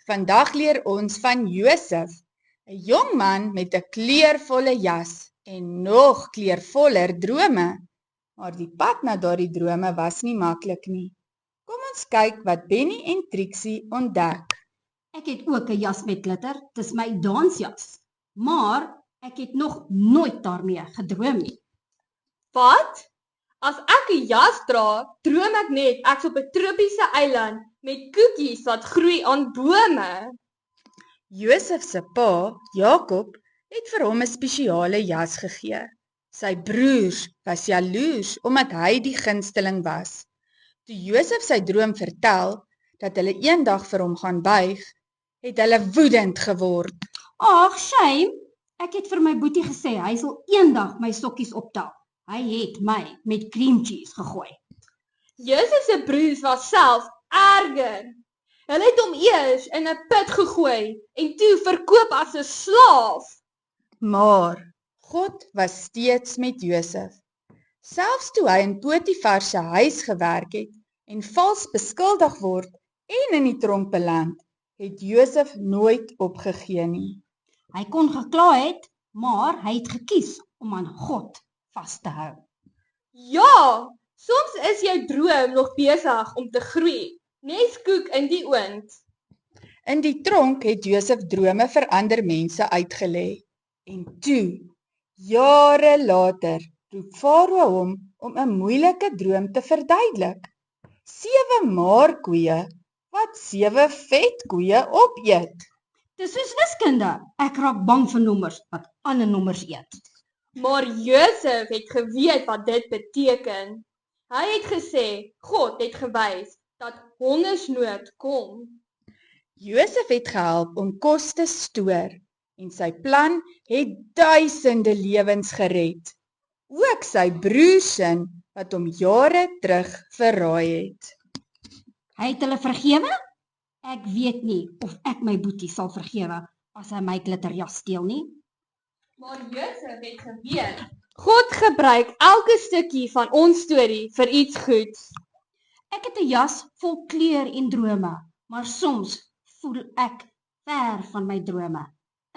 Vandag leer ons van Josef, 'n jong man met 'n kleurvolle jas en nog kleurvoller drome. Maar die pad na daardie drome was nie maklik nie. Kom ons kyk wat Benny en Trixie ontdek. Ek het ook 'n jas met glitter, dis my dansjas. Maar ek het nog nooit daarmee gedroom nie. Wat? As ek 'n jas dra, droom ek net ek's op 'n tropiese eiland met koekies wat groei aan bome. Josef se pa, Jakob, het vir hom 'n spesiale jas gegee. Sy broers was jaloers omdat hy die gunsteling was. Toe Josef sy droom vertel dat hulle eendag vir hom gaan buig, het hulle woedend geword. Ag, shame. Ek het vir my boetie gesê hy sal eendag my sokkies optel. Hy het my met cream cheese gegooi. Josef se broers was self erger. Hulle het hom eers in 'n put gegooi en toe verkoop as 'n slaaf. Maar God was steeds met Josef. Selfs toe hy in Potifar se huis gewerk het en vals beskuldig word en in die tronk beland, het Josef nooit opgegee nie. Hy kon gekla het, maar hy het gekies om aan God vas te hou. Ja, soms is jou droom nog besig om te groei, nes koek in die oond. In die tronk het Josef drome vir ander mense uitgelê. En toe, jare later, roep Farao hom om 'n moeilike droom te verduidelik. 7 maarkoeie wat 7 vetkoeie opeet. Dis soos wiskunde. Ek raak bang vir nommers wat ander nommers eet. Maar Josef het geweet wat dit beteken. Hy het gesê, God het gewys dat hongersnood kom. Josef het gehelp om kos te stoor en sy plan het duisende lewens gered. Ook sy broersin wat hom jare terug verraai het. Hy het hulle vergewe? Ek weet nie of ek my boetie sal vergewe as hy my glitterjas steel nie. Maar Josef het geweet, God gebruik elke stukkie van ons storie vir iets goeds. Ek het 'n jas vol kleur en drome, maar soms voel ek ver van my drome.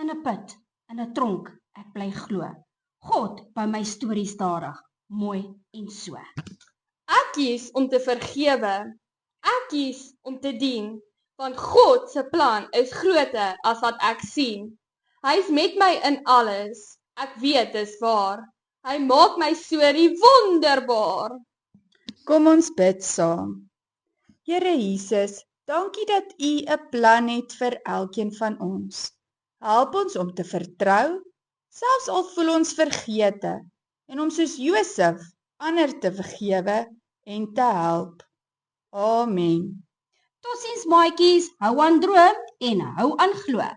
In 'n put, in 'n tronk, ek bly glo. God bou my storie stadig, mooi en so. Ek kies om te vergewe. Ek kies om te dien, want God se plan is groter as wat ek sien. Hy's met my in alles. Ek weet dis waar. Hy maak my storie wonderbaar. Kom ons bid saam. Here Jesus, dankie dat U 'n plan het vir elkeen van ons. Help ons om te vertrou, selfs al voel ons vergete, en om soos Josef ander te vergewe en te help. Amen. Totsiens maatjies, hou aan droom en hou aan glo.